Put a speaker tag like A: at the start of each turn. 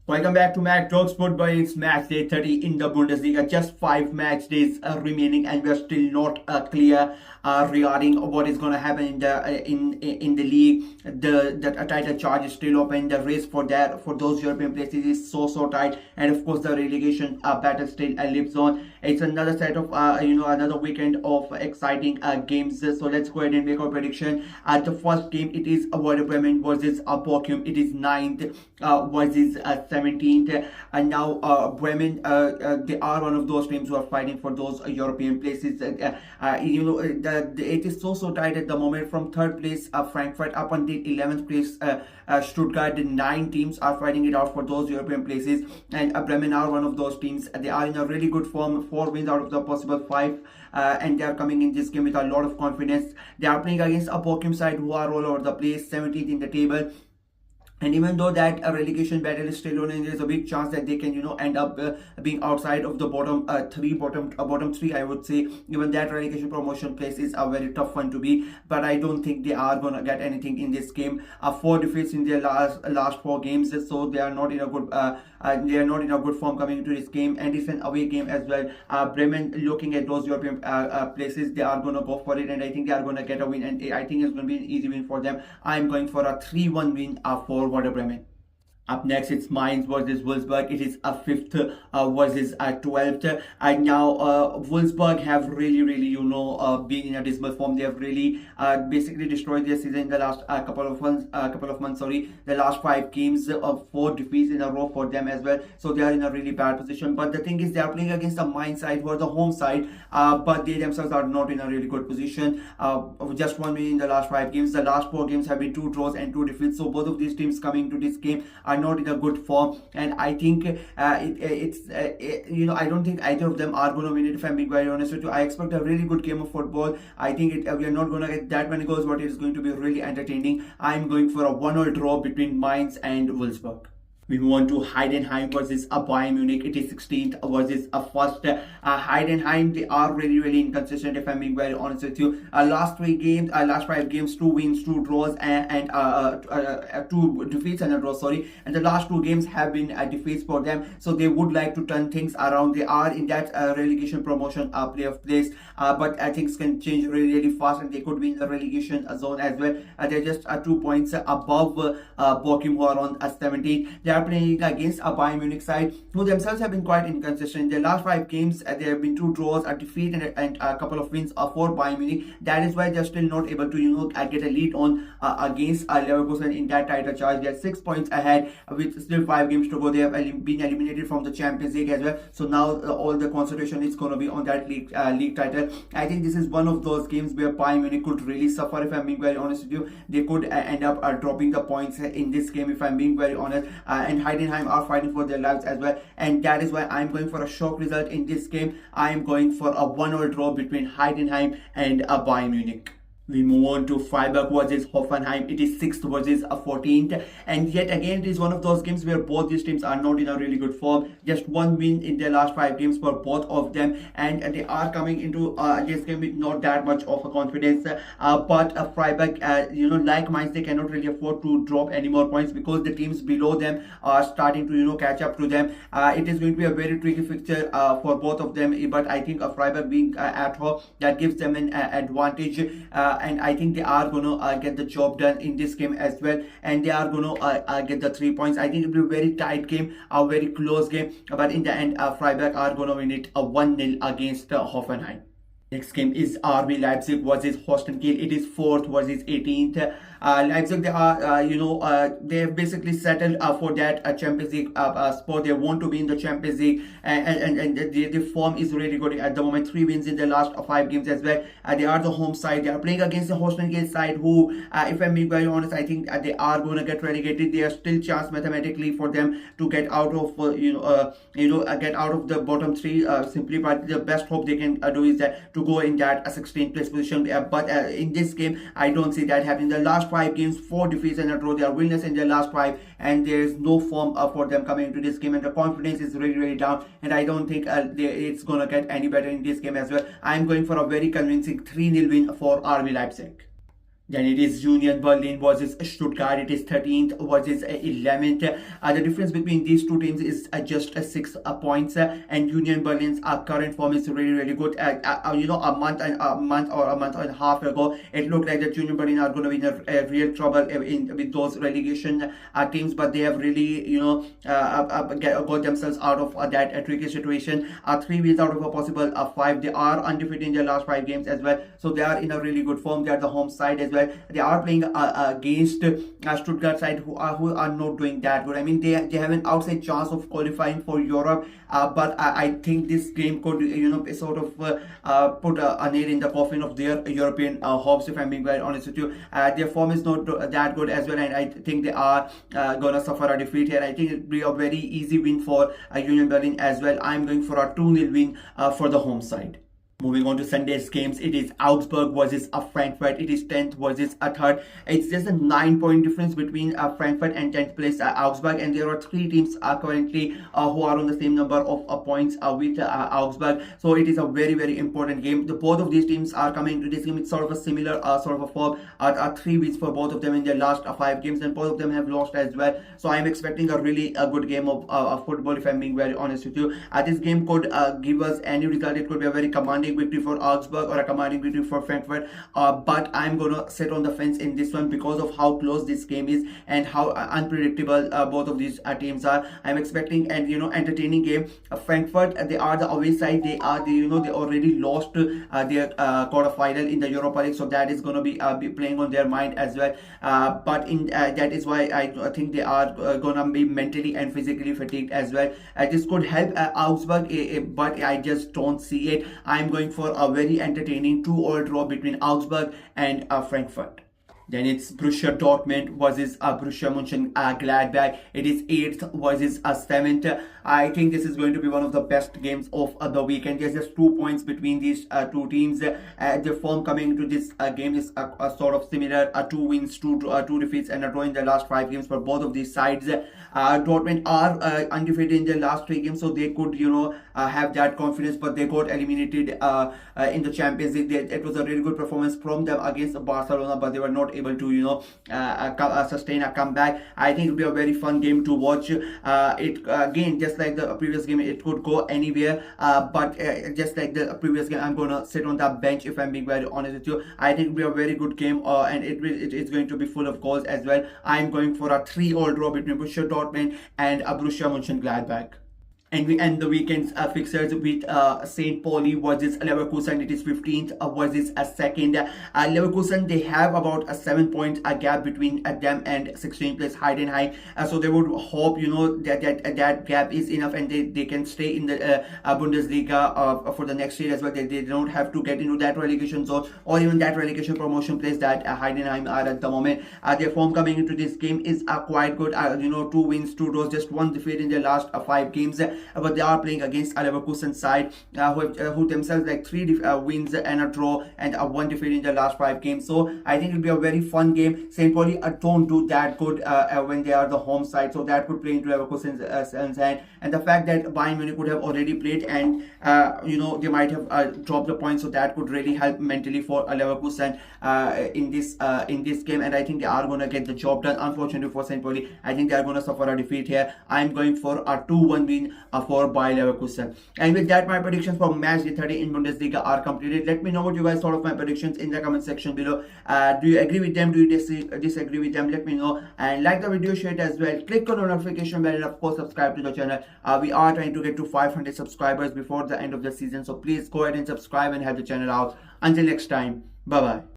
A: Welcome back to Mac Talk Sport by it's match day 30 in the Bundesliga. Just 5 match days remaining, and we're still not clear regarding what is going to happen in the league. The title charge is still open. The race for those European places is so tight, and of course the relegation battle still lives on. It's another set of another weekend of exciting games. So let's go ahead and make our prediction. The first game, it is Werder Bremen versus Bochum. It is 9th versus 17th, and now Bremen, they are one of those teams who are fighting for those European places. It is so tight at the moment. From third place Frankfurt up until 11th place Stuttgart. The 9 teams are fighting it out for those European places, and Bremen are one of those teams. They are in a really good form, 4 wins out of the possible 5. And they are coming in this game with a lot of confidence. They are playing against a Bochum side who are all over the place, 17th in the table. And even though that relegation battle is still on, and there's a big chance that they can, end up being outside of the bottom three, I would say. Even that relegation promotion place is a very tough one to be. But I don't think they are gonna get anything in this game. 4 defeats in their last 4 games, so they are not in a good form coming into this game. And it's an away game as well. Bremen, looking at those European places, they are gonna go for it, and I think they are gonna get a win. And I think it's gonna be an easy win for them. I'm going for a 3-1 win for Werder Bremen. Up next, it's Mainz versus Wolfsburg. It is a 5th versus 12th. And now Wolfsburg have really been in a dismal form. They have really basically destroyed their season in the last couple of months. The last 5 games of 4 defeats in a row for them as well. So they are in a really bad position. But the thing is, they are playing against the Mainz side, who are the home side, but they themselves are not in a really good position. Just 1 win in the last 5 games. The last 4 games have been 2 draws and 2 defeats. So both of these teams coming to this game are not in a good form, and I think I don't think either of them are going to win it, if I'm being very honest with you. I expect a really good game of football. I think we are not going to get that many goals, but it is going to be really entertaining. I'm going for a 1-1 draw between Mainz and Wolfsburg. We move on to Heidenheim versus Bayern Munich. It is 16th versus 1st. Heidenheim, they are really inconsistent, if I'm being very honest with you. Last 5 games, 2 wins, 2 draws, and 2 defeats and a draw. And the last 2 games have been defeats for them. So they would like to turn things around. They are in that relegation promotion playoff place, but things can change really fast, and they could be in the relegation zone as well. They're just 2 points above Bochum, who are on 17th. They are playing against a Bayern Munich side who themselves have been quite inconsistent. In their last 5 games, there have been 2 draws, a defeat, and a couple of wins for Bayern Munich. That is why they're still not able to get a lead on against Leverkusen in that title charge. They're 6 points ahead with still 5 games to go. They have been eliminated from the Champions League as well. So now all the concentration is going to be on that league title. I think this is one of those games where Bayern Munich could really suffer, if I'm being very honest with you. They could end up dropping the points in this game, if I'm being very honest. And Heidenheim are fighting for their lives as well, and that is why I'm going for a shock result in this game. I am going for a 1-1 draw between Heidenheim and Bayern Munich. We move on to Freiburg versus Hoffenheim. It is 6th versus 14th. And yet again, it is one of those games where both these teams are not in a really good form. Just 1 win in their last 5 games for both of them. And they are coming into this game with not that much of a confidence. But Freiburg, like Mainz, they cannot really afford to drop any more points, because the teams below them are starting to, catch up to them. It is going to be a very tricky fixture for both of them. But I think Freiburg being at home, that gives them an advantage. And I think they are going to get the job done in this game as well, and they are going to get the 3 points. I think it will be a very tight game, a very close game, but in the end Freiburg are going to win it 1-0 against Hoffenheim. Next game is RB Leipzig versus Holstein Kiel. It is 4th versus 18th. Leipzig, they are, they have basically settled for that Champions League spot. They want to be in the Champions League, and the form is really good at the moment. 3 wins in the last 5 games as well. They are the home side. They are playing against the Holstein Kiel side, who, if I'm being very honest, I think they are going to get relegated. There are still chance mathematically for them to get out of, get out of the bottom 3 simply. But the best hope they can do is that to go in that 16th place position. But in this game, I don't see that happening. The last 5 games, 4 defeats and a draw. They are winners in their last 5, and there is no form for them coming into this game, and the confidence is really down, and I don't think it's gonna get any better in this game as well. I'm going for a very convincing 3-0 win for RB Leipzig. Then it is Union Berlin versus Stuttgart. It is 13th versus 11th. The difference between these two teams is just 6 points. And Union Berlin's current form is really, really good. A month and a half ago, it looked like that Union Berlin are going to be in a real trouble with those relegation teams, but they have really, got themselves out of that tricky situation. 3 wins out of a possible 5. They are undefeated in their last 5 games as well, so they are in a really good form. They are the home side as well. They are playing against Stuttgart side who are not doing that good. I mean, they have an outside chance of qualifying for Europe, but I think this game could sort of put a nail in the coffin of their European hopes. If I'm being very honest with you, their form is not that good as well, and I think they are gonna suffer a defeat here. I think it'll be a very easy win for Union Berlin as well. I'm going for a 2-0 win for the home side. Moving on to Sunday's games, it is Augsburg versus Frankfurt. It is 10th versus 3rd. It's just a 9-point difference between Frankfurt and 10th place Augsburg, and there are 3 teams currently who are on the same number of points with Augsburg. So it is a very, very important game. Both of these teams are coming to this game. It's sort of a similar sort of a form. 3 wins for both of them in their last 5 games, and both of them have lost as well. So I'm expecting a really good game of football, if I'm being very honest with you. This game could give us any result. It could be a very commanding victory for Augsburg or a commanding victory for Frankfurt, but I'm gonna sit on the fence in this one because of how close this game is and how unpredictable both of these teams are. I'm expecting an entertaining game. Frankfurt, they are the away side. They already lost their quarterfinal in the Europa League, so that is gonna be playing on their mind as well. But in that is why I think they are gonna be mentally and physically fatigued as well. This could help Augsburg, but I just don't see it. I'm going for a very entertaining 2-all draw between Augsburg and Frankfurt. Then it's Borussia Dortmund versus Borussia Mönchengladbach. It is 8th versus 7th. I think this is going to be one of the best games of the weekend. There's just 2 points between these 2 teams. The form coming into this game is sort of similar. 2 wins, 2 defeats, and a draw in the last 5 games for both of these sides. Dortmund are undefeated in their last 3 games, so they could have that confidence, but they got eliminated in the Champions League. It was a really good performance from them against Barcelona, but they were not able to sustain a comeback. I think it will be a very fun game to watch. It again, just like the previous game, it could go anywhere, but just like the previous game, I'm gonna sit on the bench, if I'm being very honest with you. I think it will be a very good game, and it's going to be full of goals as well. I'm going for a 3-all draw between Borussia Dortmund and Borussia Mönchengladbach. And we end the weekend's fixtures with St. Pauli versus Leverkusen. It is 15th versus 2nd. Leverkusen, they have about a 7-point gap between them and 16th place Heidenheim. So they would hope that gap is enough, and they can stay in the Bundesliga for the next year as well. They don't have to get into that relegation zone or even that relegation promotion place that Heidenheim are at the moment. Their form coming into this game is quite good. 2 wins, 2 draws, just 1 defeat in their last 5 games. But they are playing against a Leverkusen side who themselves like 3 wins and a draw and 1 defeat in the last 5 games. So I think it'll be a very fun game. St. Pauli don't do that good when they are the home side, so that could play into Leverkusen's hand. And the fact that Bayern Munich would have already played and they might have dropped the points, so that could really help mentally for Leverkusen in this game. And I think they are going to get the job done. Unfortunately for St. Pauli, I think they are going to suffer a defeat here. I'm going for a 2-1 win for Bayer Leverkusen. And with that, my predictions for Matchday 30 in Bundesliga are completed. Let me know what you guys thought of my predictions in the comment section below. Do you agree with them? Do you disagree with them? Let me know. And like the video, share it as well. Click on the notification bell and of course subscribe to the channel. We are trying to get to 500 subscribers before the end of the season. So please go ahead and subscribe and help the channel out. Until next time, bye bye.